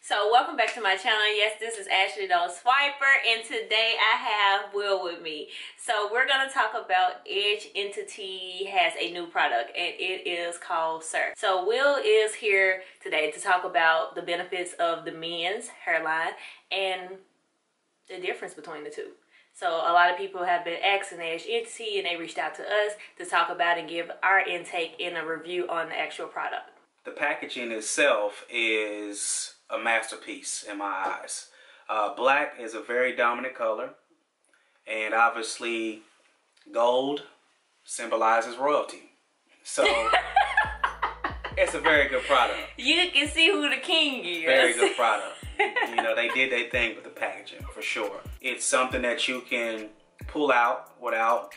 So welcome back to my channel. Yes, this is Ashley the Swiper, and today I have Will with me. So we're going to talk about EdgeEntity has a new product, and it is called Sir. So Will is here today to talk about the benefits of the men's hairline and the difference between the two. So a lot of people have been asking EdgeEntity, and they reached out to us to talk about and give our intake in a review on the actual product. The packaging itself is a masterpiece in my eyes. Black is a very dominant color, and obviously gold symbolizes royalty. So it's a very good product. You can see who the king is. Very good product. You know, they did their thing with the packaging for sure. It's something that you can pull out without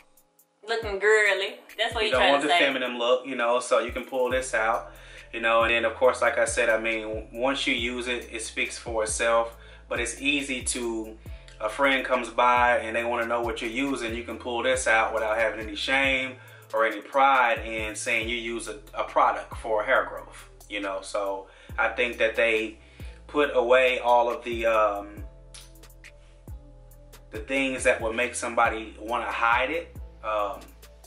looking girly. That's what you you're don't trying want to the say. feminine look, you know, so you can pull this out. You know, and then of course, like I said, I mean, once you use it, it speaks for itself. But it's easy to, a friend comes by and they want to know what you're using, you can pull this out without having any shame or any pride in saying you use a product for hair growth. You know, so I think that they put away all of the things that would make somebody want to hide it,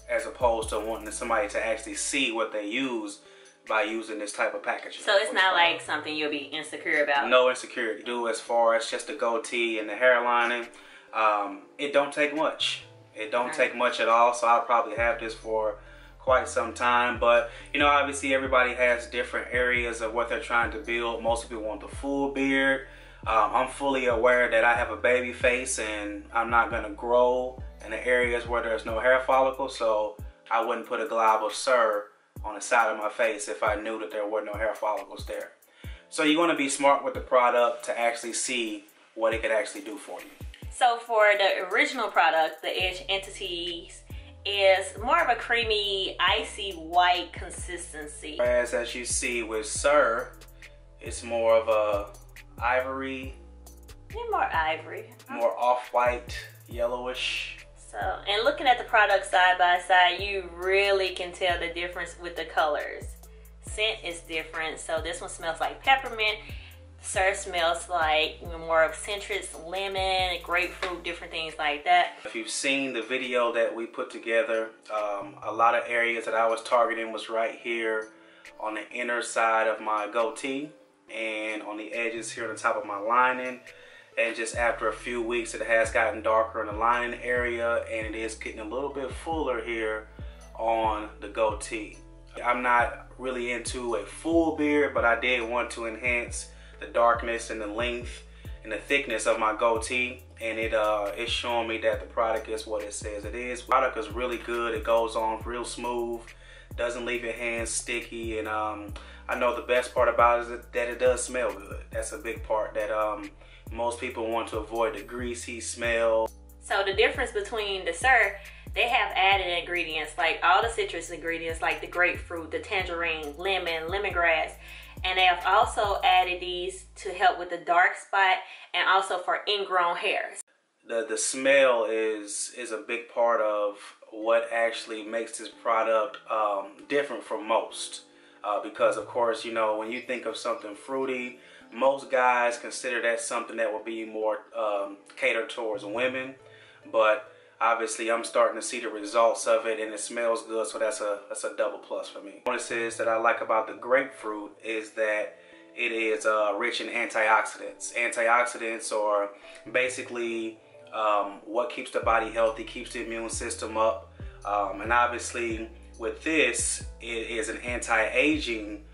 as opposed to wanting somebody to actually see what they use by using this type of packaging. So it's not like something you'll be insecure about? No insecurity. Do as far as just the goatee and the hairlining, it don't take much. It don't take much at all, so I'll probably have this for quite some time. But, you know, obviously everybody has different areas of what they're trying to build. Most people want the full beard. I'm fully aware that I have a baby face and I'm not gonna grow in the areas where there's no hair follicle, so I wouldn't put a glob of Sir on the side of my face if I knew that there were no hair follicles there. So you want to be smart with the product to actually see what it could actually do for you. So for the original product, the EdgeEntity is more of a creamy, icy white consistency. Whereas as you see with Sir, it's more of a ivory. Yeah, more ivory. More off-white, yellowish. So, and looking at the product side by side, you really can tell the difference with the colors. Scent is different. So this one smells like peppermint. Sir smells like more of citrus, lemon, grapefruit, different things like that. If you've seen the video that we put together, a lot of areas that I was targeting was right here on the inner side of my goatee and on the edges here on the top of my lining. And just after a few weeks, it has gotten darker in the lining area, and it is getting a little bit fuller here on the goatee. I'm not really into a full beard, but I did want to enhance the darkness and the length and the thickness of my goatee, and it's showing me that the product is what it says it is. The product is really good. It goes on real smooth, doesn't leave your hands sticky, and I know the best part about it is that it does smell good. That's a big part that most people want to avoid, the greasy smell. So the difference between the Sir, they have added ingredients like all the citrus ingredients like the grapefruit, the tangerine, lemon, lemongrass, and they have also added these to help with the dark spot and also for ingrown hairs. The smell is a big part of what actually makes this product different from most. Because of course, you know, when you think of something fruity, most guys consider that something that will be more catered towards women, but obviously I'm starting to see the results of it, and it smells good, so that's a double plus for me. One of the things that I like about the grapefruit is that it is rich in antioxidants. Antioxidants are basically what keeps the body healthy, keeps the immune system up, and obviously with this, it is an anti-aging.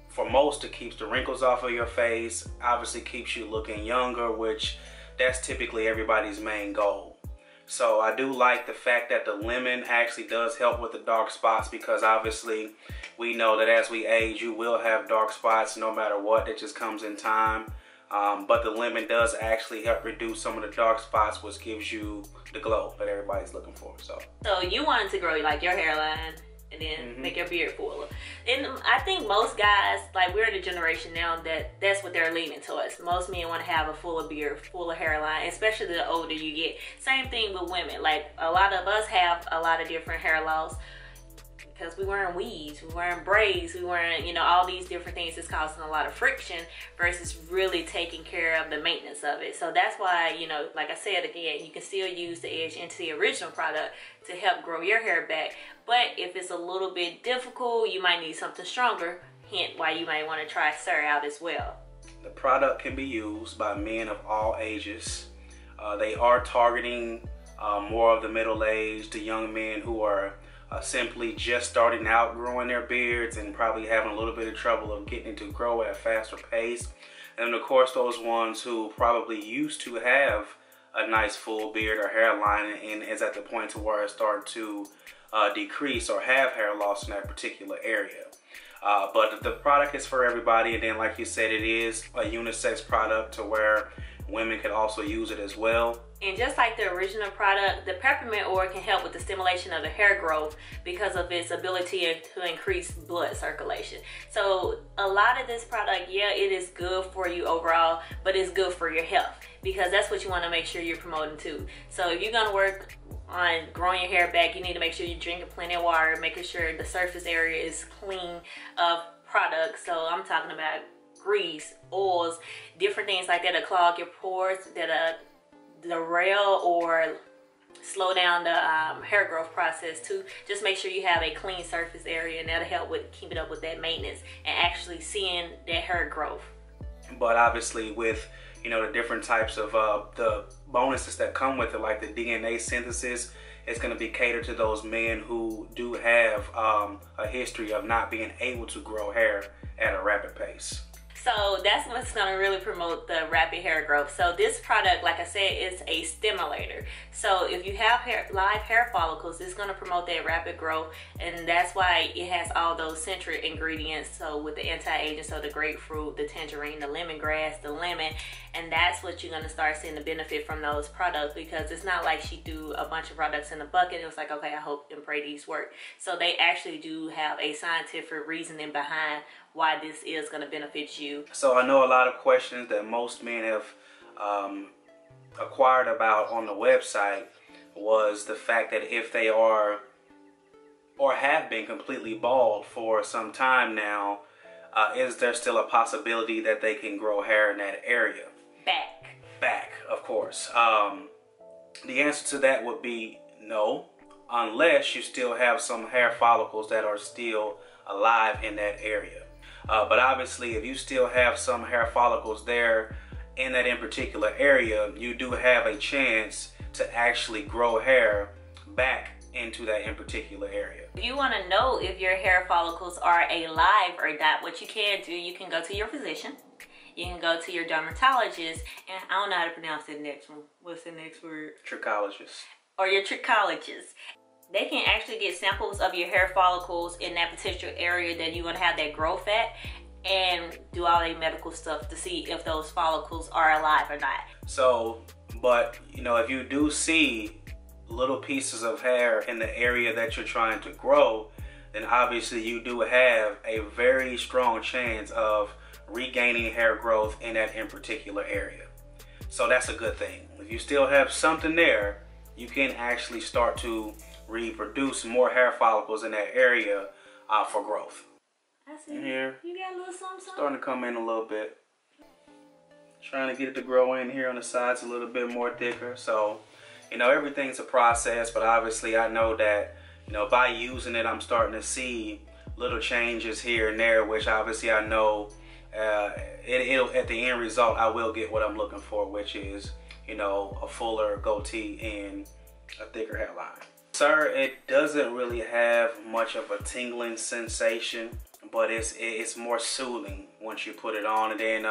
For most, it keeps the wrinkles off of your face, obviously keeps you looking younger, which that's typically everybody's main goal. So I do like the fact that the lemon actually does help with the dark spots, because obviously we know that as we age, you will have dark spots no matter what. It just comes in time. But the lemon does actually help reduce some of the dark spots, which gives you the glow that everybody's looking for. So you wanted to grow like your hairline and then make your beard fuller. And I think most guys, like, we're in a generation now that's what they're leaning towards. Most men want to have a fuller beard, fuller hairline, especially the older you get. Same thing with women. Like, a lot of us have a lot of different hair loss. because we're wearing weaves, we're wearing braids, we're wearing, you know, all these different things is causing a lot of friction versus really taking care of the maintenance of it. So that's why, you know, like I said again, you can still use the EdgeEntity original product to help grow your hair back. But if it's a little bit difficult, you might need something stronger. Hint why you might want to try SIR out as well. The product can be used by men of all ages. They are targeting more of the middle-aged, the young men who are simply just starting out growing their beards and probably having a little bit of trouble of getting it to grow at a faster pace. And of course those ones who probably used to have a nice full beard or hairline and is at the point to where it's starting to decrease or have hair loss in that particular area. But the product is for everybody, and then like you said, it is a unisex product to where women can also use it as well. And just like the original product, the peppermint oil can help with the stimulation of the hair growth because of its ability to increase blood circulation. So a lot of this product, yeah, it is good for you overall, but it's good for your health because that's what you want to make sure you're promoting too. So if you're going to work on growing your hair back, you need to make sure you're drinking plenty of water, making sure the surface area is clean of products. So I'm talking about grease, oils, different things like that to clog your pores, that derail or slow down the hair growth process too. Just make sure you have a clean surface area, and that'll help with keeping up with that maintenance and actually seeing that hair growth. But obviously with, you know, the different types of the bonuses that come with it, like the DNA synthesis, it's going to be catered to those men who do have a history of not being able to grow hair at a rapid pace. So that's what's going to really promote the rapid hair growth. So this product, like I said, is a stimulator. So if you have live hair follicles, it's going to promote that rapid growth, and that's why it has all those central ingredients. So with the anti-aging, so the grapefruit, the tangerine, the lemongrass, the lemon, and that's what you're going to start seeing the benefit from those products, because it's not like she threw a bunch of products in a bucket. It was like, okay, I hope and pray these work. So they actually do have a scientific reasoning behind why this is going to benefit you. So I know a lot of questions that most men have acquired about on the website was the fact that if they are or have been completely bald for some time now, is there still a possibility that they can grow hair in that area? Back, of course. The answer to that would be no, unless you still have some hair follicles that are still alive in that area. But obviously, if you still have some hair follicles there in that in particular area, you do have a chance to actually grow hair back into that in particular area. If you want to know if your hair follicles are alive or not, what you can do, you can go to your physician. You can go to your dermatologist, and I don't know how to pronounce the next one. What's the next word? Trichologist. Or your trichologist. They can actually get samples of your hair follicles in that particular area that you want to have that growth at, and do all the medical stuff to see if those follicles are alive or not. So, but you know, if you do see little pieces of hair in the area that you're trying to grow, then obviously you do have a very strong chance of regaining hair growth in that in particular area. So that's a good thing. If you still have something there, you can actually start to reproduce more hair follicles in that area for growth. I see. Here, you got a little something. Starting to come in a little bit. Trying to get it to grow in here on the sides a little bit more thicker. So, you know, everything's a process, but obviously I know that, you know, by using it, I'm starting to see little changes here and there, which obviously I know it'll, at the end result, I will get what I'm looking for, which is, you know, a fuller goatee and a thicker hairline. SIR, it doesn't really have much of a tingling sensation, but it's more soothing once you put it on. And then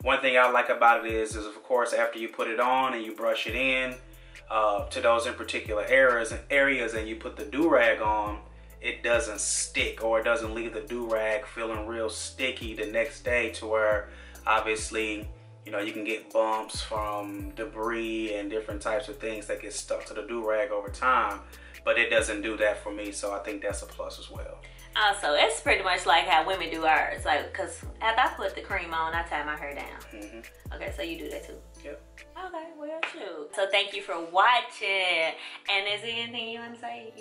one thing I like about it is of course after you put it on and you brush it in to those in particular areas and you put the do-rag on, it doesn't stick, or it doesn't leave the do-rag feeling real sticky the next day, to where obviously, you know, you can get bumps from debris and different types of things that get stuck to the do-rag over time, but it doesn't do that for me, so I think that's a plus as well. Also, it's pretty much like how women do ours. Like, because after I put the cream on, I tie my hair down. Mm-hmm. Okay, so you do that too? Yep. Okay, well, shoot. So thank you for watching. And is there anything you want to say?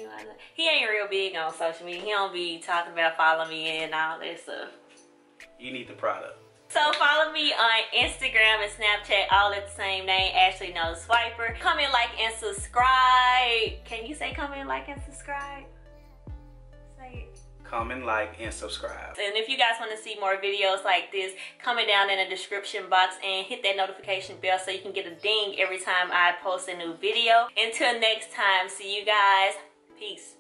He ain't real big on social media. He don't be talking about follow me and all that stuff. You need the product. So follow me on Instagram and Snapchat, all at the same name, Ashley Knows Swiper. Comment, like, and subscribe. Can you say comment, like, and subscribe? Say it. Comment, like, and subscribe. And if you guys want to see more videos like this, comment down in the description box and hit that notification bell so you can get a ding every time I post a new video. Until next time, see you guys. Peace.